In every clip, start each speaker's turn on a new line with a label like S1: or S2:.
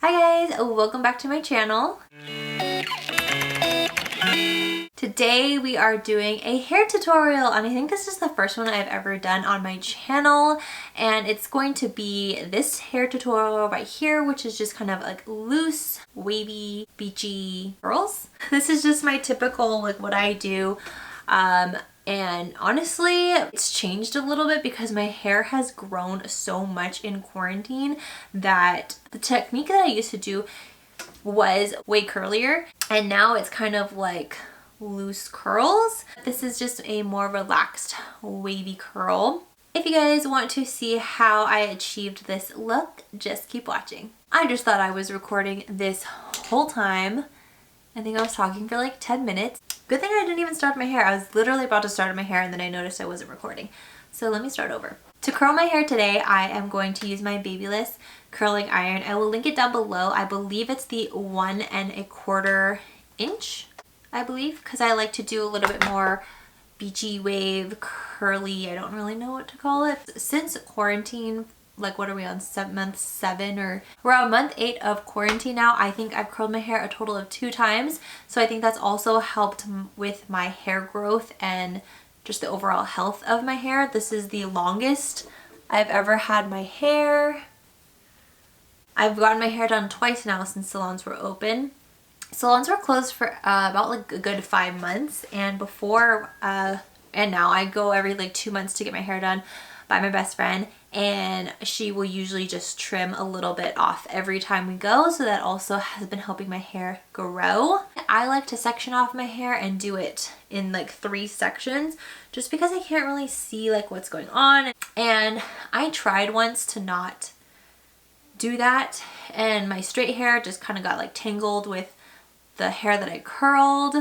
S1: Hi guys, welcome back to my channel. Today we are doing a hair tutorial and I think this is the first one I've ever done on my channel, and it's going to be this hair tutorial right here, which is just kind of like loose, wavy, beachy curls. This is just my typical like what I do. And honestly, it's changed a little bit because my hair has grown so much in quarantine that the technique that I used to do was way curlier, and now it's kind of like loose curls. This is just a more relaxed wavy curl. If you guys want to see how I achieved this look, just keep watching. I just thought I was recording this whole time. I think I was talking for like 10 minutes. Good thing I didn't even start my hair. I was literally about to start my hair and then I noticed I wasn't recording. So let me start over. To curl my hair today, I am going to use my Babyless curling iron. I will link it down below. I believe it's the 1 1/4 inch, I believe, because I like to do a little bit more beachy wave, curly, I don't really know what to call it. Since quarantine, like what are we on, month 7, or we're on month 8 of quarantine now, I think I've curled my hair a total of 2 times. So I think that's also helped with my hair growth and just the overall health of my hair. This is the longest I've ever had my hair. I've gotten my hair done twice now since salons were open. Salons were closed for about like a good 5 months, and before and now I go every like 2 months to get my hair done by my best friend, and she will usually just trim a little bit off every time we go, so that also has been helping my hair grow. I like to section off my hair and do it in like 3 sections just because I can't really see like what's going on, and I tried once to not do that and my straight hair just kind of got like tangled with the hair that I curled.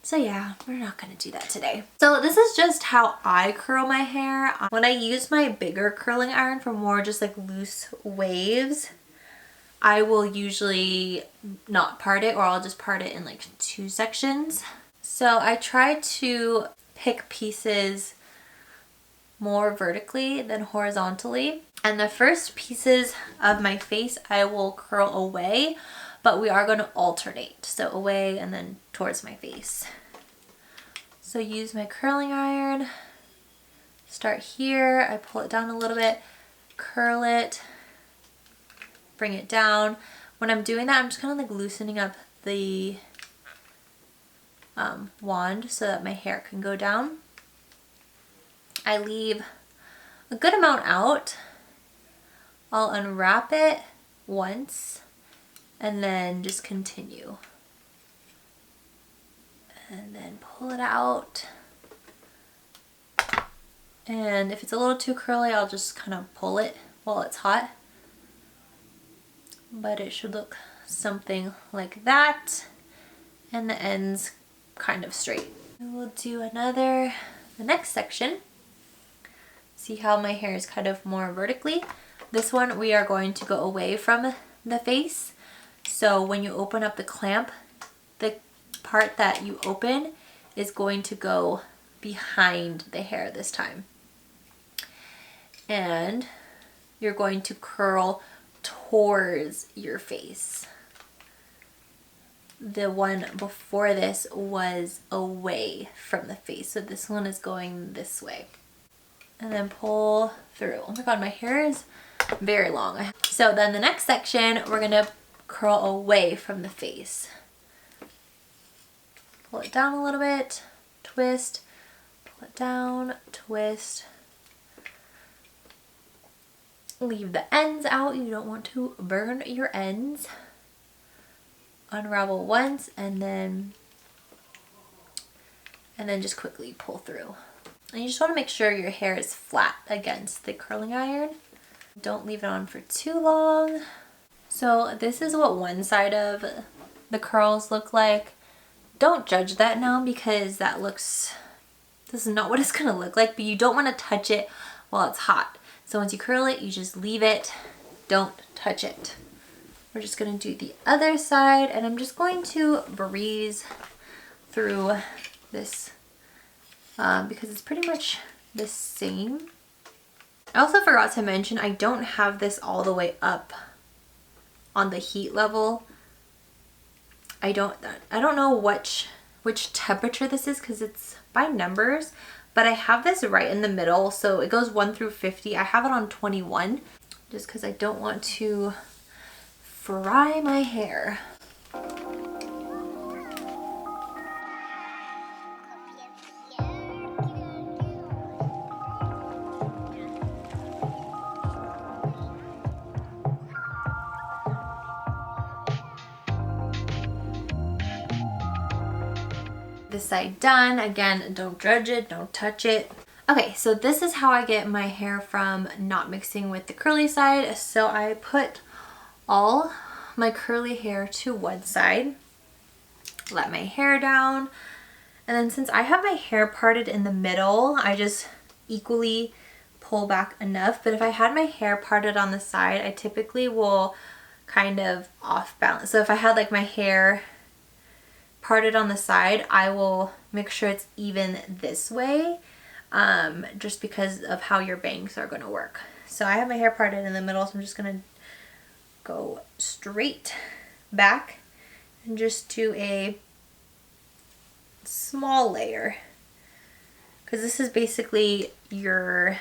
S1: So yeah, we're not gonna do that today. So this is just how I curl my hair. When I use my bigger curling iron for more just like loose waves, I will usually not part it, or I'll just part it in like 2 sections. So I try to pick pieces more vertically than horizontally. And the first pieces of my face I will curl away, but we are going to alternate. So away and then towards my face. So use my curling iron, start here, I pull it down a little bit, curl it, bring it down. When I'm doing that, I'm just kind of like loosening up the wand so that my hair can go down. I leave a good amount out. I'll unwrap it once and then just continue. And then pull it out. And if it's a little too curly, I'll just kind of pull it while it's hot. But it should look something like that. And the ends kind of straight. And we'll do the next section. See how my hair is kind of more vertically. This one we are going to go away from the face. So when you open up the clamp, the part that you open is going to go behind the hair this time. And you're going to curl towards your face. The one before this was away from the face, so this one is going this way. And then pull through. Oh my god, my hair is very long. So then the next section, we're gonna curl away from the face. Pull it down a little bit, twist, pull it down, twist. Leave the ends out, you don't want to burn your ends. Unravel once and then just quickly pull through. And you just want to make sure your hair is flat against the curling iron. Don't leave it on for too long. So this is what one side of the curls look like. Don't judge that now because this is not what it's gonna look like, but you don't want to touch it while it's hot. So once you curl it, you just leave it, don't touch it. We're just gonna do the other side, and I'm just going to breeze through this because it's pretty much the same. I also forgot to mention I don't have this all the way up on the heat level. I don't know which temperature this is because it's by numbers, but I have this right in the middle. So it goes 1 through 50. I have it on 21 just because I don't want to fry my hair. This side done. Again, don't dredge it, don't touch it. Okay, so this is how I get my hair from not mixing with the curly side. So I put all my curly hair to one side, let my hair down, and then since I have my hair parted in the middle, I just equally pull back enough. But if I had my hair parted on the side, I typically will kind of off balance. So if I had like my hair parted on the side, I will make sure it's even this way, just because of how your bangs are going to work. So I have my hair parted in the middle, so I'm just going to go straight back and just do a small layer, because this is basically your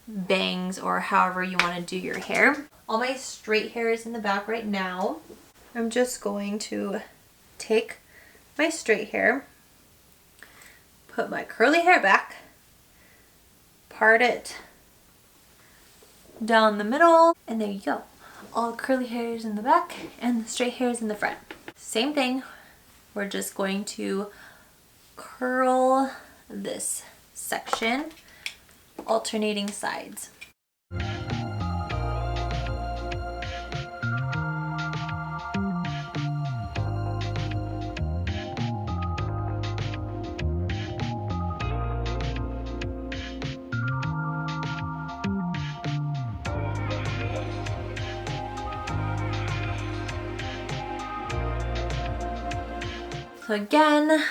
S1: bangs or however you want to do your hair. All my straight hair is in the back right now. I'm just going to take my straight hair, put my curly hair back, part it down the middle, and there you go. All curly hairs in the back and the straight hairs in the front. Same thing, we're just going to curl this section, alternating sides. So again,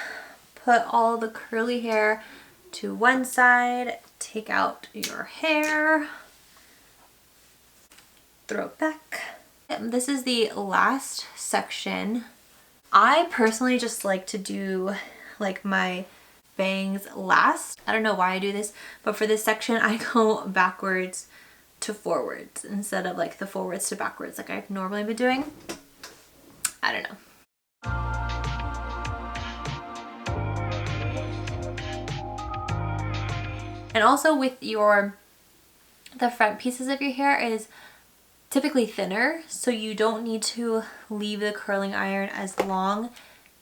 S1: put all the curly hair to one side, take out your hair, throw it back. This is the last section. I personally just like to do like my bangs last. I don't know why I do this, but for this section I go backwards to forwards instead of like the forwards to backwards like I've normally been doing. I don't know. And also with the front pieces of your hair is typically thinner, so you don't need to leave the curling iron as long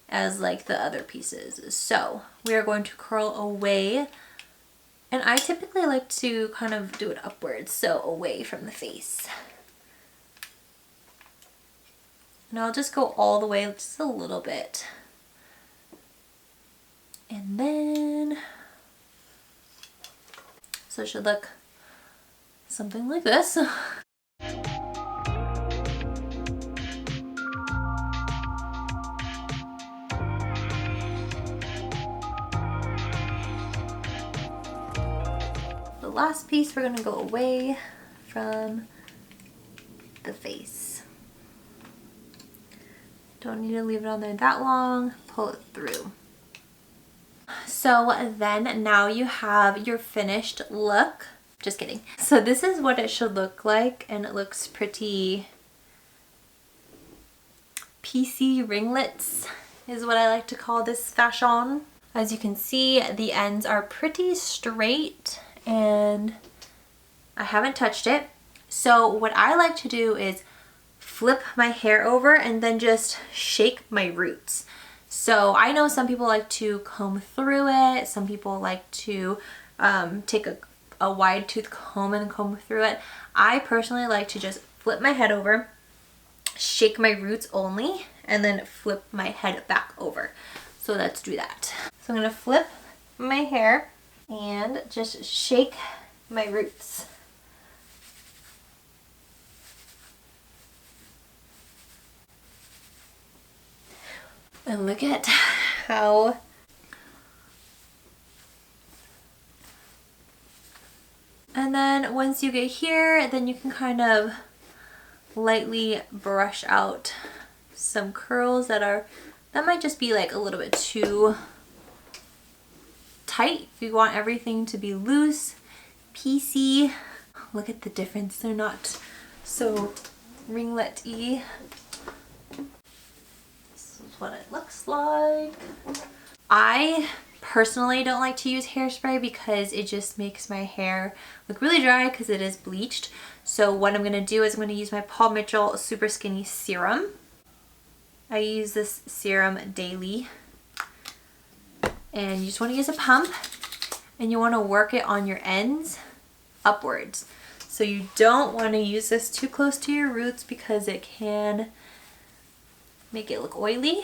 S1: as like the other pieces. So we are going to curl away, and I typically like to kind of do it upwards, so away from the face. And I'll just go all the way just a little bit. And then, so it should look something like this. The last piece, we're gonna go away from the face. Don't need to leave it on there that long, pull it through. So then now you have your finished look. Just kidding. So this is what it should look like, and it looks pretty PC ringlets is what I like to call this fashion. As you can see, the ends are pretty straight and I haven't touched it. So what I like to do is flip my hair over and then just shake my roots. So I know some people like to comb through it. Some people like to take a wide tooth comb and comb through it. I personally like to just flip my head over, shake my roots only, and then flip my head back over. So let's do that. So I'm gonna flip my hair and just shake my roots. And look at how and then once you get here, then you can kind of lightly brush out some curls that might just be like a little bit too tight. If you want everything to be loose, piecey. Look at the difference. They're not so ringlet-y. This is what it looks like. I personally don't like to use hairspray because it just makes my hair look really dry because it is bleached. So what I'm going to do is I'm going to use my Paul Mitchell Super Skinny Serum. I use this serum daily. And you just want to use a pump and you want to work it on your ends upwards. So you don't want to use this too close to your roots because it can make it look oily.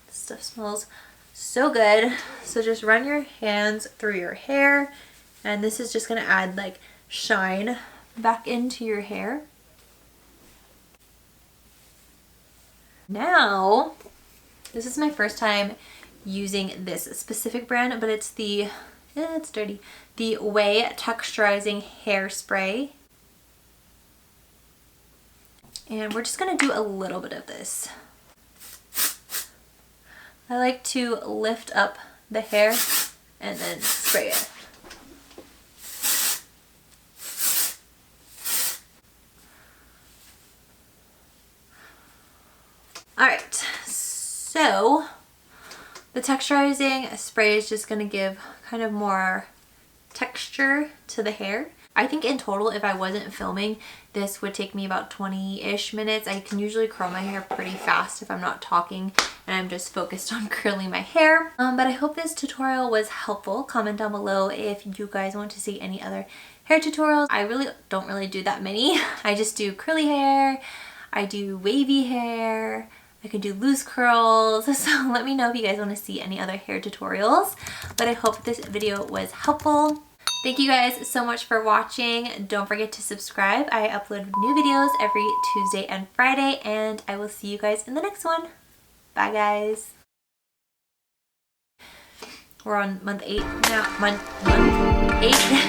S1: This stuff smells so good. So just run your hands through your hair, and this is just going to add like shine back into your hair. Now, this is my first time using this specific brand, but it's it's dirty, the Way Texturizing Hairspray. And we're just going to do a little bit of this. I like to lift up the hair and then spray it. Alright, so the texturizing spray is just going to give kind of more texture to the hair. I think in total, if I wasn't filming, this would take me about 20-ish minutes. I can usually curl my hair pretty fast if I'm not talking and I'm just focused on curling my hair. But I hope this tutorial was helpful. Comment down below if you guys want to see any other hair tutorials. I really don't really do that many. I just do curly hair, I do wavy hair, I can do loose curls. So let me know if you guys want to see any other hair tutorials. But I hope this video was helpful. Thank you guys so much for watching. Don't forget to subscribe. I upload new videos every Tuesday and Friday, and I will see you guys in the next one. Bye guys. We're on month 8 now. Month 8.